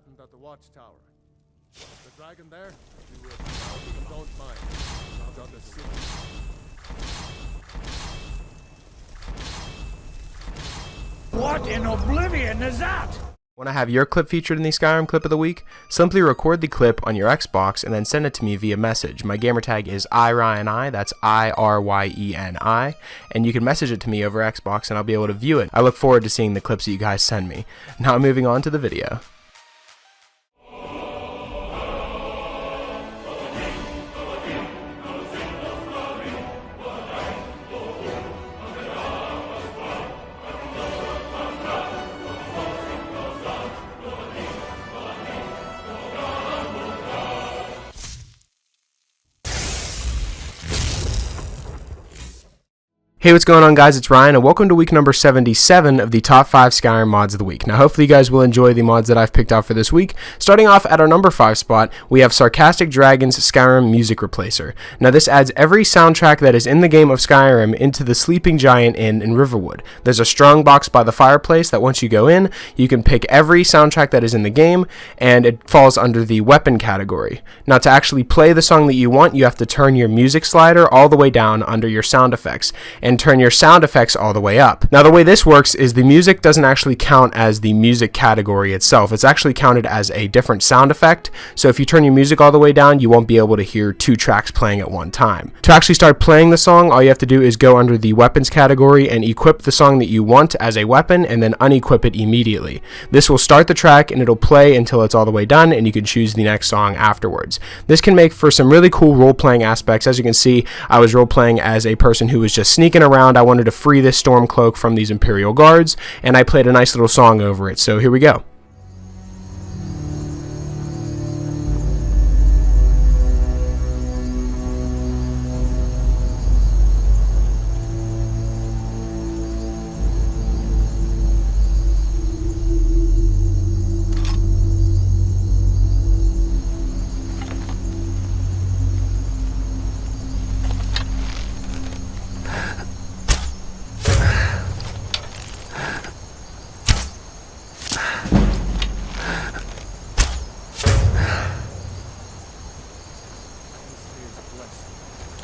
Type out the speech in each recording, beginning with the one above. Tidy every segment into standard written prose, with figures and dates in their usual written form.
happened at the watchtower. The dragon there, we will don't mind. I've got the city. What in oblivion is that? Want to have your clip featured in the Skyrim Clip of the Week? Simply record the clip on your Xbox and then send it to me via message. My gamertag is iRyeni, that's IRYENI, and you can message it to me over Xbox and I'll be able to view it. I look forward to seeing the clips that you guys send me. Now moving on to the video. Hey, what's going on, guys? It's Ryan, and welcome to week number 77 of the top 5 Skyrim mods of the week. Now, hopefully you guys will enjoy the mods that I've picked out for this week. Starting off at our number 5 spot, we have SarcasticDragon's Skyrim Music Replacer. Now, this adds every soundtrack that is in the game of Skyrim into the Sleeping Giant Inn in Riverwood. There's a strong box by the fireplace that once you go in, you can pick every soundtrack that is in the game, and it falls under the weapon category. Now, to actually play the song that you want, you have to turn your music slider all the way down under your sound effects, and turn your sound effects all the way up. Now, the way this works is the music doesn't actually count as the music category itself. It's actually counted as a different sound effect. So if you turn your music all the way down, you won't be able to hear 2 tracks playing at one time. To actually start playing the song, all you have to do is go under the weapons category and equip the song that you want as a weapon and then unequip it immediately. This will start the track and it'll play until it's all the way done, and you can choose the next song afterwards. This can make for some really cool role-playing aspects. As you can see, I was role-playing as a person who was just sneaking around. I wanted to free this Stormcloak from these Imperial guards, and I played a nice little song over it. So here we go.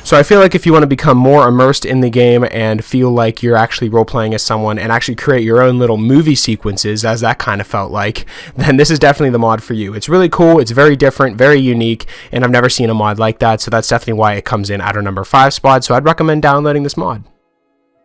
So I feel like if you want to become more immersed in the game and feel like you're actually role-playing as someone and actually create your own little movie sequences, as that kind of felt like, then this is definitely the mod for you. It's really cool, it's very different, very unique, and I've never seen a mod like that, so that's definitely why it comes in at our number 5 spot, so I'd recommend downloading this mod.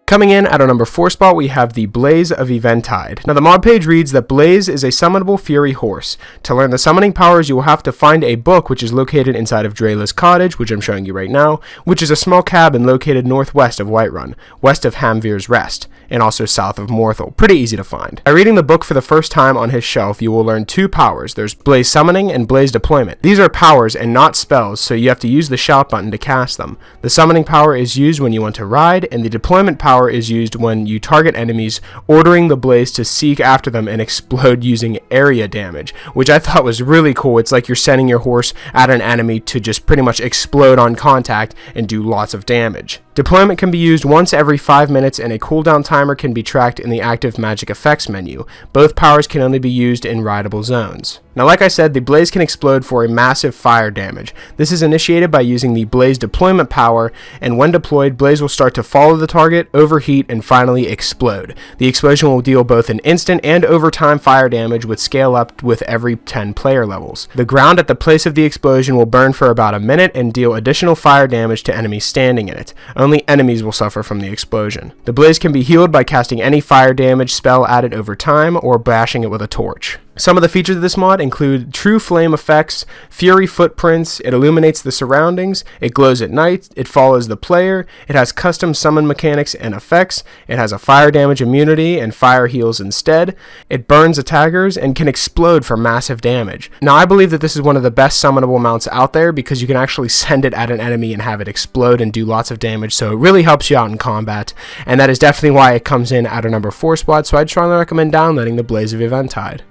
Coming in at our number 4 spot, we have the Blaze of Eventide. Now, the mod page reads that Blaze is a summonable fury horse. To learn the summoning powers, you will have to find a book which is located inside of Drela's cottage, which I'm showing you right now, which is a small cabin located northwest of Whiterun, west of Hamvir's Rest, and also south of Morthal. Pretty easy to find. By reading the book for the first time on his shelf, you will learn 2 powers. There's Blaze Summoning and Blaze Deployment. These are powers and not spells, so you have to use the shout button to cast them. The summoning power is used when you want to ride, and the deployment power is used when you target enemies, ordering the blaze to seek after them and explode using area damage, which I thought was really cool. It's like you're sending your horse at an enemy to just pretty much explode on contact and do lots of damage. Deployment can be used once every 5 minutes, and a cooldown timer can be tracked in the active magic effects menu. Both powers can only be used in rideable zones. Now, like I said, the blaze can explode for a massive fire damage. This is initiated by using the blaze deployment power, and when deployed, blaze will start to follow the target, overheat, and finally explode. The explosion will deal both an instant and overtime fire damage, with scale up with every 10 player levels. The ground at the place of the explosion will burn for about a minute and deal additional fire damage to enemies standing in it. Only enemies will suffer from the explosion. The blaze can be healed by casting any fire damage spell added over time or bashing it with a torch. Some of the features of this mod include true flame effects, fury footprints, it illuminates the surroundings, it glows at night, it follows the player, it has custom summon mechanics and effects, it has a fire damage immunity and fire heals instead, it burns attackers, and can explode for massive damage. Now, I believe that this is one of the best summonable mounts out there because you can actually send it at an enemy and have it explode and do lots of damage, so it really helps you out in combat, and that is definitely why it comes in at our number 4 spot, so I'd strongly recommend downloading the Blaze of Eventide.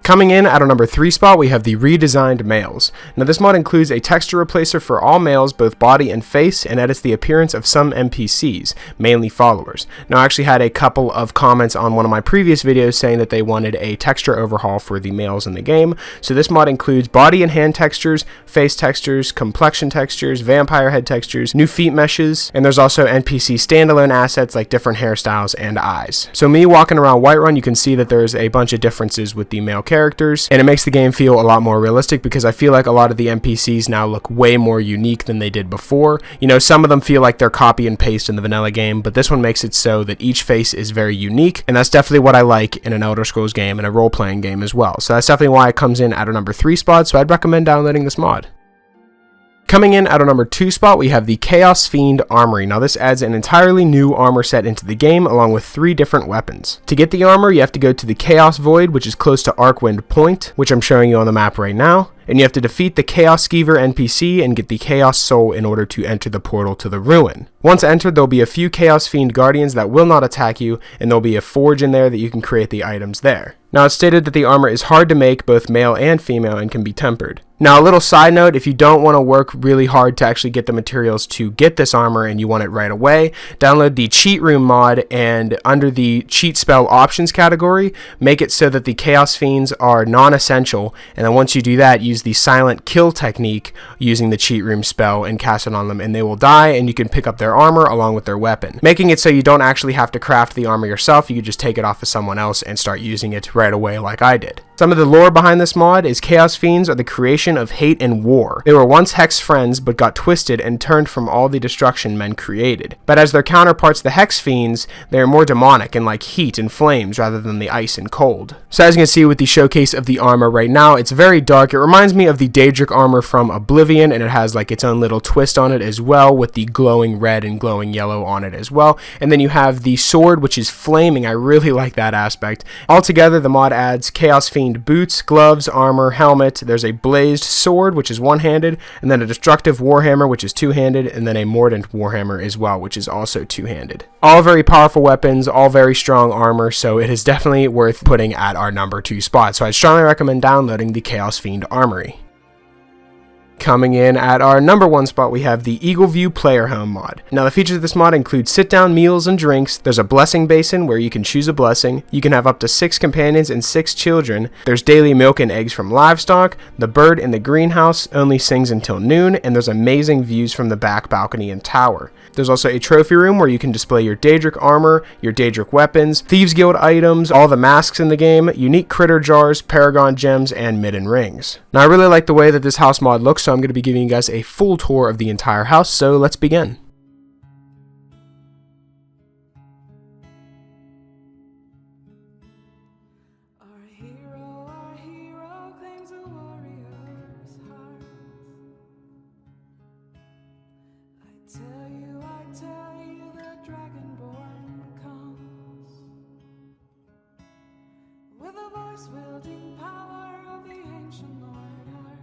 Coming in at our number 3 spot, we have the Redesigned Males. Now this mod includes a texture replacer for all males, both body and face, and edits the appearance of some NPCs, mainly followers. Now I actually had a couple of comments on one of my previous videos saying that they wanted a texture overhaul for the males in the game, so this mod includes body and hand textures, face textures, complexion textures, vampire head textures, new feet meshes, and there's also NPC standalone assets like different hairstyles and eyes. So me walking around Whiterun, you can see that there's a bunch of differences with the male characters, and it makes the game feel a lot more realistic because I feel like a lot of the NPCs now look way more unique than they did before. You know, some of them feel like they're copy and paste in the vanilla game, but this one makes it so that each face is very unique, and that's definitely what I like in an Elder Scrolls game and a role-playing game as well. So that's definitely why it comes in at our number 3 spot, so I'd recommend downloading this mod. Coming in at our number 2 spot, we have the Chaos Fiend Armory. Now this adds an entirely new armor set into the game along with 3 different weapons. To get the armor, you have to go to the Chaos Void, which is close to Arcwind Point, which I'm showing you on the map right now. And you have to defeat the Chaos Skeever NPC and get the Chaos Soul in order to enter the portal to the ruin. Once entered, there'll be a few Chaos Fiend Guardians that will not attack you, and there'll be a forge in there that you can create the items there. Now it's stated that the armor is hard to make, both male and female, and can be tempered. Now a little side note, if you don't want to work really hard to actually get the materials to get this armor and you want it right away, download the Cheat Room mod, and under the Cheat Spell Options category, make it so that the Chaos Fiends are non-essential, and then once you do that, use the Silent Kill technique using the Cheat Room spell and cast it on them, and they will die, and you can pick up their armor along with their weapon, making it so you don't actually have to craft the armor yourself. You can just take it off of someone else and start using it right away like I did. Some of the lore behind this mod is Chaos Fiends are the creation of hate and war. They were once Hex friends, but got twisted and turned from all the destruction men created. But as their counterparts, the Hex Fiends, they are more demonic and like heat and flames rather than the ice and cold. So as you can see with the showcase of the armor right now, it's very dark. It reminds me of the Daedric armor from Oblivion, and it has like its own little twist on it as well, with the glowing red and glowing yellow on it as well. And then you have the sword, which is flaming. I really like that aspect. Altogether, the mod adds Chaos Fiend boots, gloves, armor, helmet. There's a blazed sword, which is one-handed, and then a destructive warhammer, which is two-handed, and then a mordant warhammer as well, which is also two-handed. All very powerful weapons, all very strong armor, so it is definitely worth putting at our number 2 spot. So I'd strongly recommend downloading the Chaos Fiend Armory. Coming in at our number 1 spot, we have the Eagleview Player Home mod. Now the features of this mod include sit-down meals and drinks. There's a blessing basin where you can choose a blessing. You can have up to 6 companions and 6 children. There's daily milk and eggs from livestock. The bird in the greenhouse only sings until noon, and there's amazing views from the back balcony and tower. There's also a trophy room where you can display your Daedric armor, your Daedric weapons, Thieves Guild items, all the masks in the game, unique critter jars, paragon gems, and midden rings. Now I really like the way that this house mod looks, so I'm going to be giving you guys a full tour of the entire house, so let's begin. Wielding power of the ancient Lord Heart.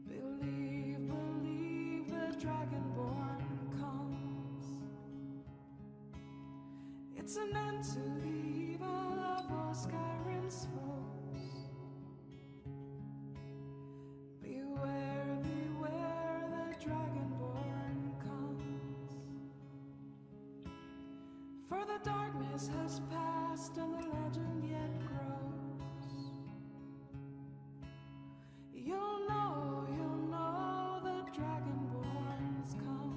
Believe the Dragonborn comes. It's an end to the evil of all Skyrim's foes. Beware, beware, the Dragonborn comes. For the darkness has passed and the legend yet grows. You'll know the Dragonborns come.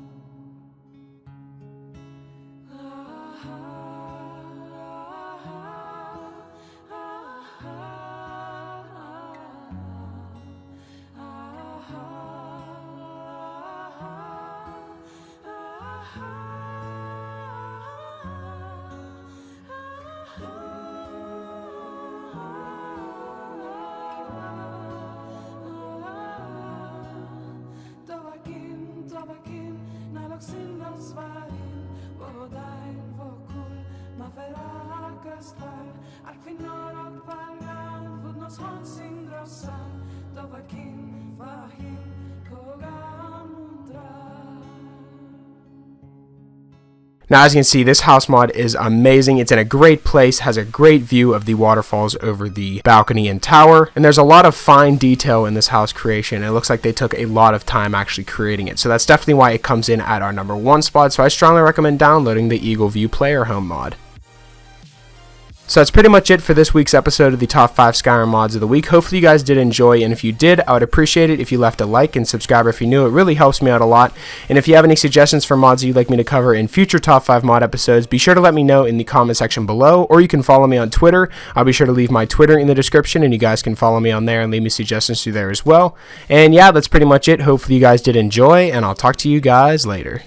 Now, as you can see, this house mod is amazing. It's in a great place, has a great view of the waterfalls over the balcony and tower, and there's a lot of fine detail in this house creation. It looks like they took a lot of time actually creating it, so that's definitely why it comes in at our number 1 spot, so I strongly recommend downloading the Eagleview player home mod. So that's pretty much it for this week's episode of the top 5 Skyrim mods of the week. Hopefully you guys did enjoy, and if you did, I would appreciate it if you left a like and subscribe if you're new. It really helps me out a lot. And if you have any suggestions for mods that you'd like me to cover in future top 5 mod episodes, be sure to let me know in the comment section below, or you can follow me on Twitter. I'll be sure to leave my Twitter in the description, and you guys can follow me on there and leave me suggestions through there as well. And yeah, that's pretty much it. Hopefully you guys did enjoy, and I'll talk to you guys later.